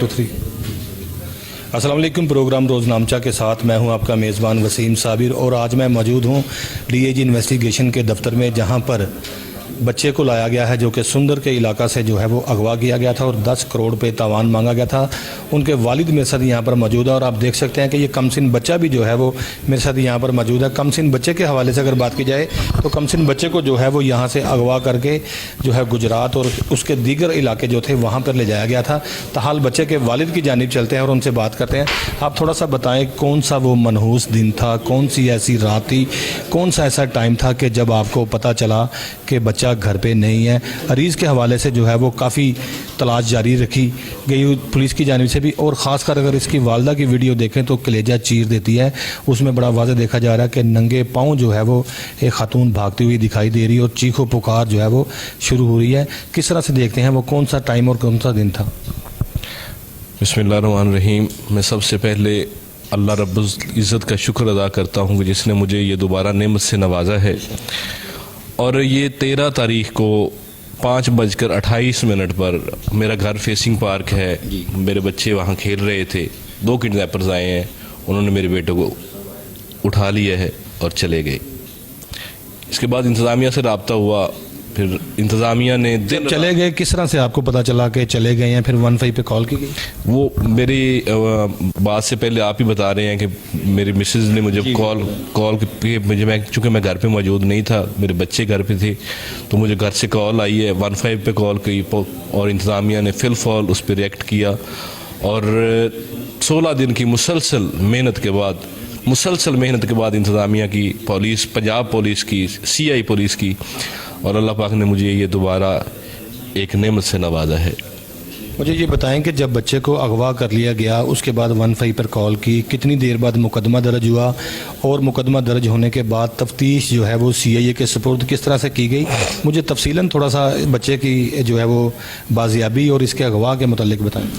2 3। अस्सलाम वालेकुम। प्रोग्राम रोज़नामचा के साथ मैं हूं आपका मेज़बान वसीम साबिर और आज मैं मौजूद हूं डीएजी इन्वेस्टिगेशन के दफ्तर में, जहां पर बच्चे को लाया गया है जो कि सुंदर के इलाका से जो है वो अगवा किया गया था और 10 करोड़ रुपये तावान मांगा गया था। उनके वालिद मेरे साथ यहाँ पर मौजूद है और आप देख सकते हैं कि ये कमसिन बच्चा भी जो है वो मेरे साथ यहाँ पर मौजूद है। कमसिन बच्चे के हवाले से अगर बात की जाए तो कमसिन बच्चे को जो है वो यहाँ से अगवा करके जो है गुजरात और उसके दीगर इलाके जो थे वहाँ पर ले जाया गया था। ताहाल बच्चे के वालिद की जानिब चलते हैं और उनसे बात करते हैं। आप थोड़ा सा बताएँ कौन सा वो मनहूस दिन था, कौन सी ऐसी रात थी, कौन सा ऐसा टाइम था कि जब आपको पता चला कि बच्चा घर पे नहीं है। अरीज़ के हवाले से जो है वो काफ़ी तलाश जारी रखी गई पुलिस की जानिब से भी, और ख़ासकर अगर इसकी वालदा की वीडियो देखें तो कलेजा चीर देती है। उसमें बड़ा वाज़ेह देखा जा रहा है कि नंगे पाँव जो है वो एक खातून भागती हुई दिखाई दे रही है और चीखो पुकार जो है वो शुरू हो रही है। किस तरह से देखते हैं वो कौन सा टाइम और कौन सा दिन था? बिस्मिल्लाहिर्रहमानिर्रहीम। मैं सबसे पहले अल्लाह रब्बुल इज़्ज़त का शुक्र अदा करता हूँ कि जिसने मुझे ये दोबारा नेमत से नवाजा है। और ये 13 तारीख को 5:28 पर मेरा घर फेसिंग पार्क है, मेरे बच्चे वहाँ खेल रहे थे। 2 किडनैपर्स आए हैं, उन्होंने मेरे बेटे को उठा लिया है और चले गए। इसके बाद इंतज़ामिया से रब्ता हुआ, फिर इंतज़ामिया ने चले गए किस तरह से आपको पता चला कि चले गए हैं? फिर 15 पे कॉल की गई? वो मेरी बात से पहले आप ही बता रहे हैं कि मेरी मिसेज़ ने मुझे कॉल की, मुझे चूँकि मैं घर पे मौजूद नहीं था, मेरे बच्चे घर पे थे, तो मुझे घर से कॉल आई है। 15 पे कॉल की और इंतज़ामिया ने फिल फॉल उस पर रिएक्ट किया और 16 दिन की मुसलसल मेहनत के बाद इंतज़ामिया की, पुलिस, पंजाब पुलिस की, CI पुलिस की, और अल्लाह पाक ने मुझे ये दोबारा एक नेमत से नवाजा है। मुझे ये बताएं कि जब बच्चे को अगवा कर लिया गया उसके बाद 15 पर कॉल की, कितनी देर बाद मुकदमा दर्ज हुआ और मुकदमा दर्ज होने के बाद तफ्तीश जो है वो CIA के सपुर्द किस तरह से की गई? मुझे तफसीलन थोड़ा सा बच्चे की जो है वो बाजियाबी और इसके अगवा के मुतालिक बताएं।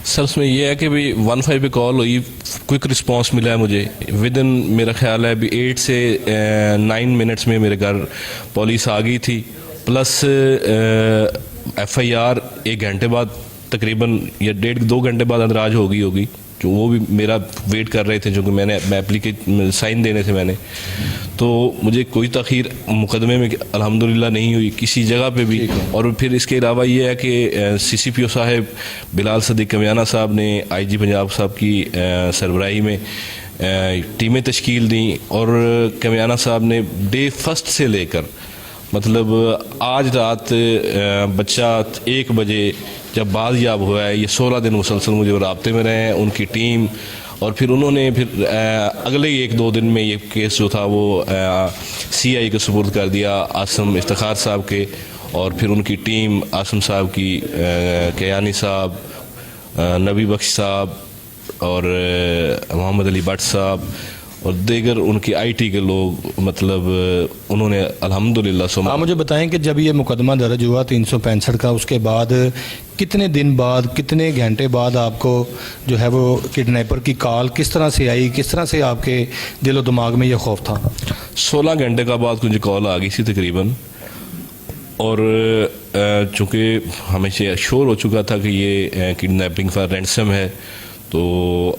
सर उसमें यह है कि भी 15 पे कॉल हुई, क्विक रिस्पांस मिला है मुझे। विदिन मेरा ख्याल है अभी 8 से 9 मिनट्स में मेरे घर पुलिस आ गई थी, प्लस FIR 1 घंटे बाद तकरीबन या 1.5-2 घंटे बाद अंदराज हो गई होगी, जो वो भी मेरा वेट कर रहे थे, जो कि मैं एप्लीकेशन साइन देने थे मैंने। तो मुझे कोई तख़ीर मुकदमे में अल्हम्दुलिल्लाह नहीं हुई किसी जगह पे भी। और फिर इसके अलावा ये है कि CCPO साहब बिलाल सदीक कमियाना साहब ने IG पंजाब साहब की सरबराही में टीमें तश्कील दी और कमियाना साहब ने डे फर्स्ट से लेकर मतलब आज रात बच्चा 1 बजे जब बाज़याब हुआ है, ये 16 दिन मुसलसल मुझे राब्ते में रहे हैं उनकी टीम। और फिर उन्होंने फिर अगले 1-2 दिन में ये केस जो था वो CI के सुपुर्द कर दिया आसम इफ्तिखार साहब के, और फिर उनकी टीम आसम साहब की, कयानी साहब, नबी बख्श साहब और मोहम्मद अली भट्ट साहब और दीगर उनकी IT के लोग, मतलब उन्होंने अल्हम्दुलिल्लाह। आप मुझे बताएं कि जब ये मुकदमा दर्ज हुआ 365 का, उसके बाद कितने दिन बाद, कितने घंटे बाद आपको जो है वो किडनैपर की कॉल किस तरह से आई, किस तरह से आपके दिलो दिमाग में ये खौफ था? 16 घंटे का बाद मुझे कॉल आ गई थी तकरीबन, और चूँकि हमेशा शोर हो चुका था कि ये किडनैपिंग फॉर रैंसम है, तो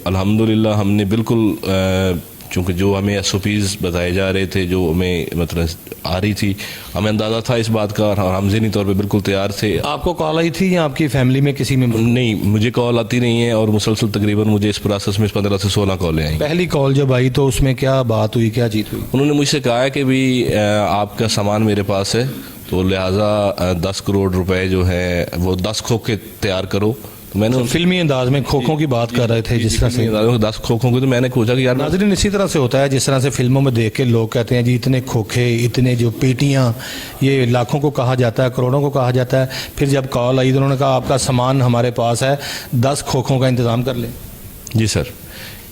अल्हम्दुलिल्लाह हमने बिल्कुल चूँकि जो हमें SOPs बताए जा रहे थे, जो हमें मतलब आ रही थी, हमें अंदाज़ा था इस बात का और हम ज़हनी तौर पे बिल्कुल तैयार थे। आपको कॉल आई थी या आपकी फैमिली में किसी में? नहीं, मुझे कॉल आती नहीं है और मुसलसल तकरीबन मुझे इस प्रोसेस में 15 से 16 कॉलें आई। पहली कॉल जब आई तो उसमें क्या बात हुई, क्या जीत हुई? उन्होंने मुझसे कहा है कि भी आपका सामान मेरे पास है, तो लिहाजा 10 करोड़ रुपए जो है वो 10 खोखे तैयार करो। तो मैंने फिल्मी अंदाज में खोखों की बात कर रहे थे जिस तरह से 10 खोखों की, तो मैंने पूछा कि यार नाज़रीन इसी तरह से होता है जिस तरह से फिल्मों में देख के लोग कहते हैं जी इतने खोखे, इतने जो पेटियां, ये लाखों को कहा जाता है, करोड़ों को कहा जाता है। फिर जब कॉल आई तो उन्होंने कहा आपका सामान हमारे पास है, 10 खोखों का इंतज़ाम कर लें। जी सर,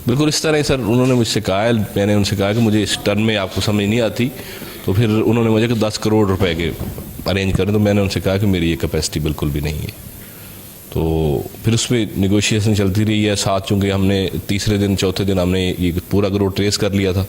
बिल्कुल इस तरह सर उन्होंने मुझसे कहा है। मैंने उनसे कहा कि मुझे इस टर्म में आपको समझ नहीं आती, तो फिर उन्होंने मुझे 10 करोड़ रुपए के अरेंज करें, तो मैंने उनसे कहा कि मेरी ये कैपेसिटी बिल्कुल भी नहीं है। तो फिर उस पर निगोशिएशन चलती रही है साथ, चूँकि हमने तीसरे दिन चौथे दिन हमने ये पूरा ग्रोह ट्रेस कर लिया था,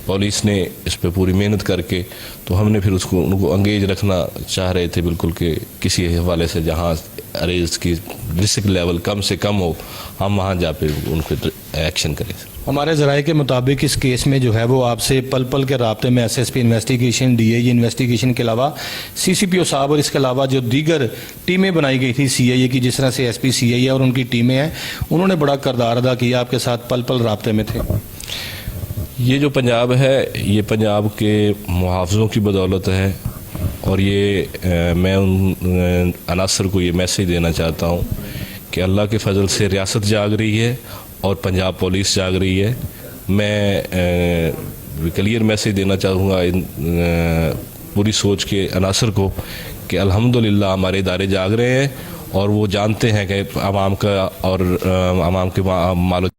पुलिस ने इस पर पूरी मेहनत करके, तो हमने फिर उनको एंगेज रखना चाह रहे थे बिल्कुल कि किसी हवाले से जहाँ اریز کی رسک لیول کم سے کم ہو، ہم وہاں جا پہ ان کو ایکشن کریں. ہمارے ذرائع کے مطابق اس کیس میں جو ہے وہ آپ سے پل پل کے رابطے میں S S P investigation, D I G investigation کے علاوہ سی سی پی او صاحب اور اس کے علاوہ جو دیگر ٹیمیں بنائی گئی تھی سی آئی اے کی، جس طرح سے ایس پی سی آئی اے اور ان کی ٹیمیں ہیں، انہوں نے بڑا کردار ادا کیا، آپ کے ساتھ پل پل رابطے میں تھے. یہ جو پنجاب ہے یہ پنجاب کے محافظوں کی بدولت ہے، اور یہ میں ان عناصر کو یہ میسیج دینا چاہتا ہوں کہ اللہ کے فضل سے ریاست جاگ رہی ہے اور پنجاب پولیس جاگ رہی ہے. میں کلیئر میسیج دینا چاہوں گا ان پوری سوچ کے عناصر کو کہ الحمدللہ ہمارے ادارے جاگ رہے ہیں، اور وہ جانتے ہیں کہ عوام کا اور عوام کے مال و